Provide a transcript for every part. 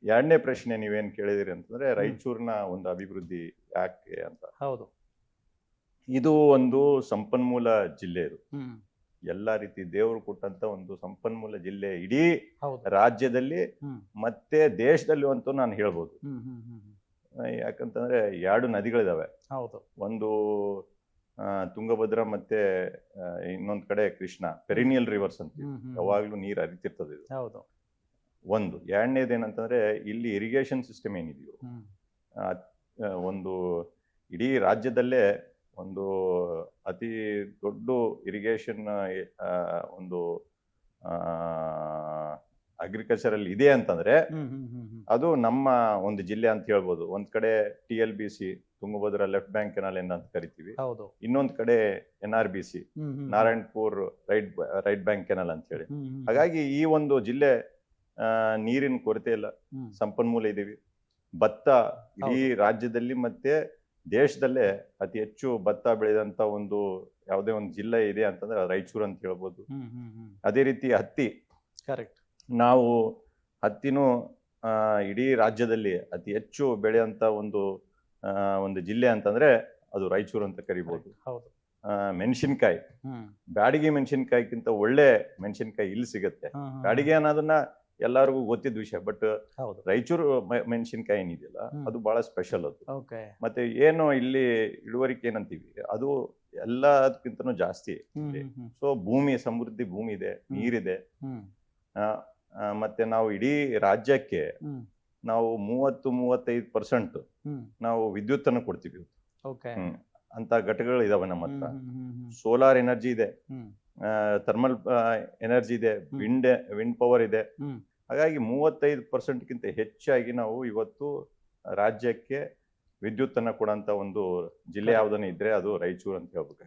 ಎರಡನೇ ಪ್ರಶ್ನೆ ನೀವೇನ್ ಕೇಳಿದಿರಿ ಅಂತಂದ್ರೆ ರಾಯಚೂರಿನ ಒಂದು ಅಭಿವೃದ್ಧಿ ಯಾಕೆ ಅಂತ. ಹೌದು. ಇದು ಒಂದು ಸಂಪನ್ಮೂಲ ಜಿಲ್ಲೆ. ಇದು ಎಲ್ಲಾ ರೀತಿ ದೇವರು ಕೊಟ್ಟಂತ ಒಂದು ಸಂಪನ್ಮೂಲ ಜಿಲ್ಲೆ ಇಡೀ ರಾಜ್ಯದಲ್ಲಿ ಮತ್ತೆ ದೇಶದಲ್ಲಿ ಅಂತೂ ನಾನು ಹೇಳ್ಬೋದು. ಯಾಕಂತಂದ್ರೆ 2 ನದಿಗಳಿದಾವೆ. ಒಂದು ತುಂಗಭದ್ರಾ ಮತ್ತೆ ಇನ್ನೊಂದ್ ಕಡೆ ಕೃಷ್ಣ, ಪೆರಿನಿಯಲ್ ರಿವರ್ಸ್ ಅಂತ ಯಾವಾಗ್ಲೂ ನೀರು ಹರಿತಿರ್ತದೆ ಇದು. ಒಂದು. ಎರಡನೇದೇನಂತಂದ್ರೆ ಇಲ್ಲಿ ಇರಿಗೇಷನ್ ಸಿಸ್ಟಮ್ ಏನಿದೆಯೋ ಒಂದು ಇಡೀ ರಾಜ್ಯದಲ್ಲೇ ಒಂದು ಅತಿ ದೊಡ್ಡ ಇರಿಗೇಷನ್ ಒಂದು ಅಗ್ರಿಕಲ್ಚರಲ್ ಇದೆ ಅಂತಂದ್ರೆ ಅದು ನಮ್ಮ ಒಂದು ಜಿಲ್ಲೆ ಅಂತ ಹೇಳ್ಬೋದು. ಒಂದ್ ಕಡೆ TLBC Tungabhadra left bank canal ಅಂತ ಕರಿತೀವಿ, ಇನ್ನೊಂದ್ ಕಡೆ NRBC Narayanpur right bank canal ಅಂತ ಹೇಳಿ. ಹಾಗಾಗಿ ಈ ಒಂದು ಜಿಲ್ಲೆ ನೀರಿನ ಕೊರತೆ ಇಲ್ಲ, ಸಂಪನ್ಮೂಲ ಇದೀವಿ. ಭತ್ತ ಇಡೀ ರಾಜ್ಯದಲ್ಲಿ ಮತ್ತೆ ದೇಶದಲ್ಲೇ ಅತಿ ಹೆಚ್ಚು ಭತ್ತ ಬೆಳೆದಂತ ಒಂದು ಯಾವುದೇ ಒಂದು ಜಿಲ್ಲೆ ಇದೆ ಅಂತಂದ್ರೆ ರಾಯಚೂರು ಅಂತ ಹೇಳ್ಬೋದು. ಅದೇ ರೀತಿ ಹತ್ತಿ, ನಾವು ಹತ್ತಿನೂ ಇಡೀ ರಾಜ್ಯದಲ್ಲಿ ಅತಿ ಹೆಚ್ಚು ಬೆಳೆಯಂತ ಒಂದು ಜಿಲ್ಲೆ ಅಂತಂದ್ರೆ ಅದು ರಾಯಚೂರು ಅಂತ ಕರಿಬಹುದು. ಮೆಣಸಿನ್ಕಾಯಿ, ಬ್ಯಾಡಗಿ ಮೆಣಸಿನ್ಕಾಯಿಗಿಂತ ಒಳ್ಳೆ ಮೆಣಸಿನ್ಕಾಯಿ ಇಲ್ಲಿ ಸಿಗತ್ತೆ. ಬ್ಯಾಡಗಿ ಅನ್ನೋದನ್ನ ಎಲ್ಲರಿಗೂ ಗೊತ್ತಿದ್ದ ವಿಷಯ, ಬಟ್ ರಾಯಚೂರು ಮೆಣಸಿನ್ಕಾಯಿ ಏನಿದೆಯಲ್ಲ ಅದು ಬಹಳ ಸ್ಪೆಷಲ್. ಅದು ಮತ್ತೆ ಏನು ಇಲ್ಲಿ ಇಳುವರಿಕೆ ಏನಂತೀವಿ ಅದು ಎಲ್ಲದಕ್ಕಿಂತನೂ ಜಾಸ್ತಿ. ಸೊ ಭೂಮಿ ಸಮೃದ್ಧಿ, ಭೂಮಿ ಇದೆ, ನೀರಿದೆ. ಮತ್ತೆ ನಾವು ಇಡೀ ರಾಜ್ಯಕ್ಕೆ ನಾವು 30-35% ನಾವು ವಿದ್ಯುತ್ ಅನ್ನು ಕೊಡ್ತೀವಿ. ಅಂತ ಘಟಕಗಳು ಇದಾವೆ ನಮ್ಮ ಹತ್ರ. ಸೋಲಾರ್ ಎನರ್ಜಿ ಇದೆ, ಥರ್ಮಲ್ ಎನರ್ಜಿ ಇದೆ, ವಿಂಡ್ ಪವರ್ ಇದೆ. ಹಾಗಾಗಿ 35%ಗಿಂತ ಹೆಚ್ಚಾಗಿ ನಾವು ಇವತ್ತು ರಾಜ್ಯಕ್ಕೆ ವಿದ್ಯುತ್ ಅನ್ನ ಕೊಡಂತ ಒಂದು ಜಿಲ್ಲೆ ಯಾವ್ದನ್ನ ಇದ್ರೆ ಅದು ರಾಯಚೂರು ಅಂತ ಹೇಳ್ಬೇಕು.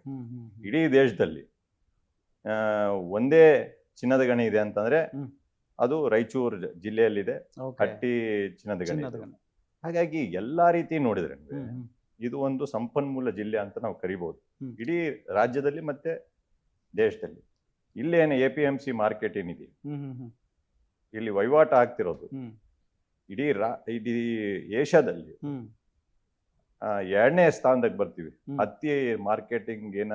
ಇಡೀ ದೇಶದಲ್ಲಿ ಒಂದೇ ಚಿನ್ನದ ಗಣಿ ಇದೆ ಅಂತಂದ್ರೆ ಅದು ರಾಯಚೂರು ಜಿಲ್ಲೆಯಲ್ಲಿದೆ, ಹಟ್ಟಿ ಚಿನ್ನದ ಗಣಿ. ಹಾಗಾಗಿ ಎಲ್ಲಾ ರೀತಿ ನೋಡಿದ್ರೆ ಇದು ಒಂದು ಸಂಪನ್ಮೂಲ ಜಿಲ್ಲೆ ಅಂತ ನಾವು ಕರಿಬಹುದು ಇಡೀ ರಾಜ್ಯದಲ್ಲಿ ಮತ್ತೆ ದೇಶದಲ್ಲಿ. ಇಲ್ಲೇನು APMC ಮಾರ್ಕೆಟ್ ಏನಿದೆ, ಇಲ್ಲಿ ವಹಿವಾಟು ಆಗ್ತಿರೋದು ಇಡೀ ಏಷ್ಯಾದಲ್ಲಿ 2ನೇ ಸ್ಥಾನದಾಗ ಬರ್ತೀವಿ. ಹತ್ತಿ ಮಾರ್ಕೆಟಿಂಗ್ ಏನ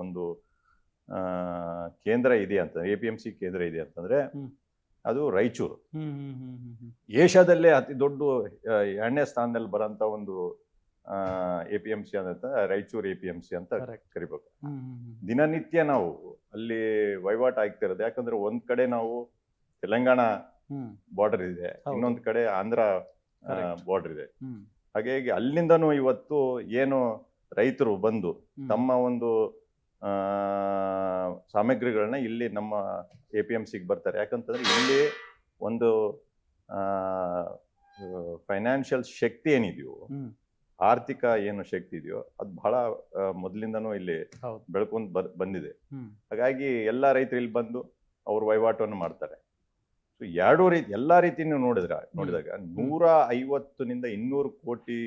ಒಂದು ಕೇಂದ್ರ ಇದೆ ಅಂತ, APMC ಕೇಂದ್ರ ಇದೆ ಅಂತಂದ್ರೆ ಅದು ರಾಯಚೂರು. ಏಷ್ಯಾದಲ್ಲೇ ಅತಿ ದೊಡ್ಡ 2ನೇ ಸ್ಥಾನದಲ್ಲಿ ಬರೋಂತ ಒಂದು APMC ಅಂತ ರಾಯಚೂರು APMC ಅಂತ ಕರಿಬೇಕು. ದಿನನಿತ್ಯ ನಾವು ಅಲ್ಲಿ ವಹಿವಾಟು ಆಗ್ತಿರೋದು. ಯಾಕಂದ್ರೆ ಒಂದ್ ಕಡೆ ನಾವು ತೆಲಂಗಾಣ ಬಾರ್ಡರ್ ಇದೆ, ಇನ್ನೊಂದ್ ಕಡೆ ಆಂಧ್ರ ಬಾರ್ಡರ್ ಇದೆ. ಹಾಗಾಗಿ ಅಲ್ಲಿಂದನೂ ಇವತ್ತು ಏನು ರೈತರು ಬಂದು ತಮ್ಮ ಒಂದು ಸಾಮಗ್ರಿಗಳನ್ನ ಇಲ್ಲಿ ನಮ್ಮ APMCಗೆ ಬರ್ತಾರೆ. ಯಾಕಂತಂದ್ರೆ ಇಲ್ಲಿ ಒಂದು ಫೈನಾನ್ಷಿಯಲ್ ಶಕ್ತಿ ಏನಿದೆಯೋ, ಆರ್ಥಿಕ ಏನು ಶಕ್ತಿ ಇದೆಯೋ ಅದು ಬಹಳ ಮೊದಲಿಂದನೂ ಇಲ್ಲಿ ಬೆಳ್ಕೊಂಡ್ ಬಂದಿದೆ. ಹಾಗಾಗಿ ಎಲ್ಲಾ ರೈತರು ಇಲ್ಲಿ ಬಂದು ಅವ್ರ ವಹಿವಾಟವನ್ನು ಮಾಡ್ತಾರೆ. ಸೊ ಎಲ್ಲಾ ರೀತಿನೂ ನೋಡಿದಾಗ 150-200 ಕೋಟಿ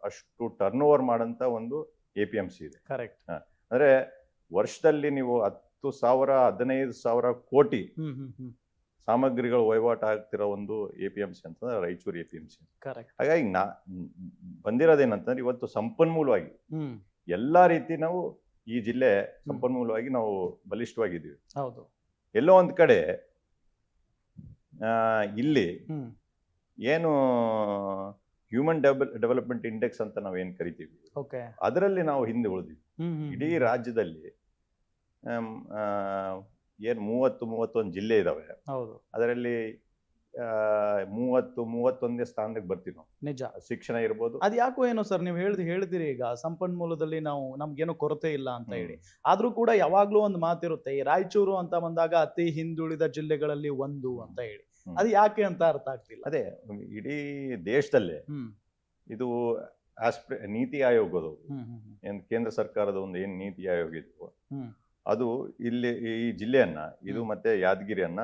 ಅಷ್ಟು ಟರ್ನ್ ಓವರ್ ಮಾಡಂತ ಒಂದು APMC ಇದೆ. ಅಂದ್ರೆ ವರ್ಷದಲ್ಲಿ ನೀವು 10,000-15,000 ಕೋಟಿ ಸಾಮಗ್ರಿಗಳು ವಹಿವಾಟು ಆಗ್ತಿರೋ ಒಂದು APMC ಅಂತಂದ್ರೆ ರಾಯಚೂರು APMC. ಹಾಗಾಗಿ ಬಂದಿರೋದೇನಂತಂದ್ರೆ ಇವತ್ತು ಸಂಪನ್ಮೂಲವಾಗಿ ಎಲ್ಲಾ ರೀತಿ ನಾವು ಈ ಜಿಲ್ಲೆ ಸಂಪನ್ಮೂಲವಾಗಿ ನಾವು ಬಲಿಷ್ಠವಾಗಿದ್ದೀವಿ. ಎಲ್ಲೋ ಒಂದ್ ಕಡೆ ಇಲ್ಲಿ ಏನು ಹ್ಯೂಮನ್ ಡೆವಲಪ್ಮೆಂಟ್ ಇಂಡೆಕ್ಸ್ ಅಂತ ನಾವೇನ್ ಕರಿತೀವಿ, ಅದರಲ್ಲಿ ನಾವು ಹಿಂದೆ ಉಳಿದಿವಿ. ಇಡೀ ರಾಜ್ಯದಲ್ಲಿ ಏನ್ 30-31 ಜಿಲ್ಲೆ ಇದಾವೆ, ಅದರಲ್ಲಿ 30-31ನೇ ಸ್ಥಾನಕ್ಕೆ ಬರ್ತೀವಿ ನಾವು. ನಿಜ. ಶಿಕ್ಷಣ ಇರ್ಬೋದು. ಅದ್ ಯಾಕೋ ಏನೋ ಸರ್, ನೀವು ಹೇಳ್ದಿರಿ ಈಗ ಸಂಪನ್ಮೂಲದಲ್ಲಿ ನಮ್ಗೇನೋ ಕೊರತೆ ಇಲ್ಲ ಅಂತ ಹೇಳಿ. ಆದ್ರೂ ಕೂಡ ಯಾವಾಗ್ಲೂ ಒಂದು ಮಾತಿರುತ್ತೆ, ಈ ರಾಯಚೂರು ಅಂತ ಬಂದಾಗ ಅತಿ ಹಿಂದುಳಿದ ಜಿಲ್ಲೆಗಳಲ್ಲಿ ಒಂದು ಅಂತ ಹೇಳಿ. ಅದು ಯಾಕೆ ಅಂತ ಅರ್ಥ ಆಗ್ತಿಲ್ಲ. ಅದೇ ಇಡೀ ದೇಶದಲ್ಲೇ ಇದು ನೀತಿ ಆಯೋಗದ ಕೇಂದ್ರ ಸರ್ಕಾರದ ಒಂದು ಏನ್ ನೀತಿ ಆಯೋಗ ಇದೆಯೋ ಅದು ಇಲ್ಲಿ ಈ ಜಿಲ್ಲೆಯನ್ನ ಇದು ಮತ್ತೆ ಯಾದಗಿರಿಯನ್ನ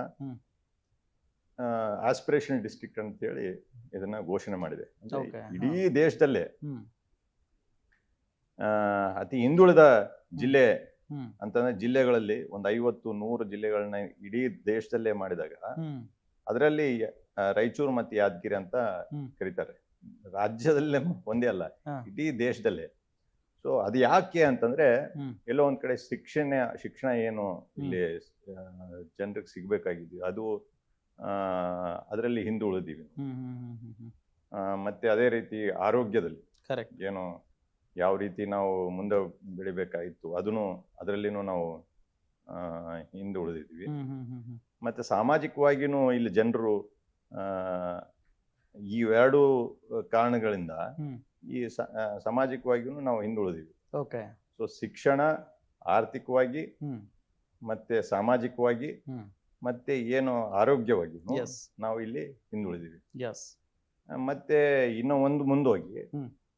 ಆಸ್ಪಿರೇಷನಲ್ ಡಿಸ್ಟ್ರಿಕ್ಟ್ ಅಂತ ಹೇಳಿ ಇದನ್ನ ಘೋಷಣೆ ಮಾಡಿದೆ. ಇಡೀ ದೇಶದಲ್ಲೇ ಅತಿ ಹಿಂದುಳಿದ ಜಿಲ್ಲೆ ಅಂತಂದ್ರೆ ಜಿಲ್ಲೆಗಳಲ್ಲಿ ಒಂದು 50-100 ಜಿಲ್ಲೆಗಳನ್ನ ಇಡೀ ದೇಶದಲ್ಲೇ ಮಾಡಿದಾಗ ಅದರಲ್ಲಿ ರಾಯಚೂರು ಮತ್ತೆ ಯಾದಗಿರಿ ಅಂತ ಹ್ಮ್. ಕರೀತಾರೆ. ರಾಜ್ಯದಲ್ಲೇ ಒಂದೇ ಅಲ್ಲ, ಹಾ. ಇಡೀ ದೇಶದಲ್ಲೇ. ಸೊ ಅದು ಯಾಕೆ ಅಂತಂದ್ರೆ ಹ್ಮ್. ಎಲ್ಲೋ ಒಂದ್ ಕಡೆ ಶಿಕ್ಷಣ ಏನು ಇಲ್ಲಿ ಜನರಿಗೆ ಸಿಗ್ಬೇಕಾಗಿದ್ವಿ ಅದು ಅದರಲ್ಲಿ ಹಿಂದುಳಿದೀವಿ. ಮತ್ತೆ ಅದೇ ರೀತಿ ಆರೋಗ್ಯದಲ್ಲಿ ಕರೆಕ್ಟ್. ಏನು ಯಾವ ರೀತಿ ನಾವು ಮುಂದೆ ಬೆಳಿಬೇಕಾಗಿತ್ತು ಅದನ್ನು ಅದರಲ್ಲಿನೂ ನಾವು ಹಿಂದುಳಿದಿದ್ವಿ. ಮತ್ತೆ ಸಾಮಾಜಿಕವಾಗಿನೂ ಇಲ್ಲಿ ಜನರು ಈ ಎರಡು ಕಾರಣಗಳಿಂದ ಈ ಸಾಮಾಜಿಕವಾಗಿಯೂ ನಾವು ಹಿಂದುಳಿದಿವಿ. ಓಕೆ. ಸೊ ಶಿಕ್ಷಣ ಆರ್ಥಿಕವಾಗಿ ಮತ್ತೆ ಸಾಮಾಜಿಕವಾಗಿ ಮತ್ತೆ ಏನು ಆರೋಗ್ಯವಾಗಿ ಎಸ್. ನಾವು ಇಲ್ಲಿ ಹಿಂದುಳಿದಿವಿ. ಎಸ್. ಮತ್ತೆ ಇನ್ನೂ ಒಂದು ಮುಂದೋಗಿ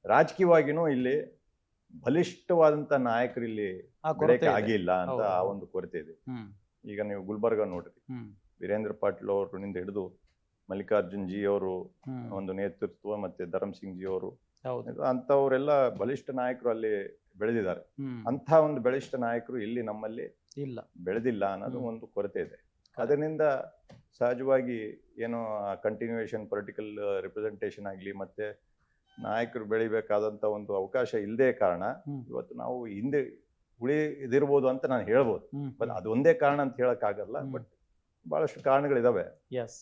ರಾಜಕೀಯವಾಗಿನೂ ಇಲ್ಲಿ ಬಲಿಷ್ಠವಾದಂತ ನಾಯಕರು ಇಲ್ಲಿ ಬೆಳೆಯಕ್ಕೆ ಆಗಿಲ್ಲ ಅಂತ ಆ ಒಂದು ಕೊರತೆ ಇದೆ. ಈಗ ನೀವು ಗುಲ್ಬರ್ಗ ನೋಡ್ರಿ, ವೀರೇಂದ್ರ ಪಾಟೀಲ್ ಅವರಿಂದ ಹಿಡಿದು ಮಲ್ಲಿಕಾರ್ಜುನ್ ಜಿ ಅವರು ಒಂದು ನೇತೃತ್ವ ಮತ್ತೆ ಧರ್ಮ್ ಸಿಂಗ್ ಜಿ ಅವರು ಅಂತವರೆಲ್ಲ ಬಲಿಷ್ಠ ನಾಯಕರು ಅಲ್ಲಿ ಬೆಳೆದಿದ್ದಾರೆ. ಅಂತ ಒಂದು ಬಲಿಷ್ಠ ನಾಯಕರು ಇಲ್ಲಿ ನಮ್ಮಲ್ಲಿ ಇಲ್ಲ, ಬೆಳೆದಿಲ್ಲ ಅನ್ನೋದು ಒಂದು ಕೊರತೆ ಇದೆ. ಅದರಿಂದ ಸಹಜವಾಗಿ ಏನೋ ಕಂಟಿನ್ಯೂಯೇಷನ್ ಪೊಲಿಟಿಕಲ್ ರಿಪ್ರೆಸೆಂಟೇಷನ್ ಆಗಲಿ ಮತ್ತೆ ನಾಯಕರು ಬೆಳಿಬೇಕಾದಂತ ಒಂದು ಅವಕಾಶ ಇಲ್ಲದೆ ಕಾರಣ ಇವತ್ತು ನಾವು ಹಿಂದೆ ಉಳಿದಿರ್ಬೋದು ಅಂತ ನಾನು ಹೇಳ್ಬೋದು. ಬಟ್ ಅದೊಂದೇ ಕಾರಣ ಅಂತ ಹೇಳಕ್ ಆಗಲ್ಲ. ಬಟ್ ಬಹಳಷ್ಟು ಕಾರಣಗಳಿದಾವೆ. ಎಸ್.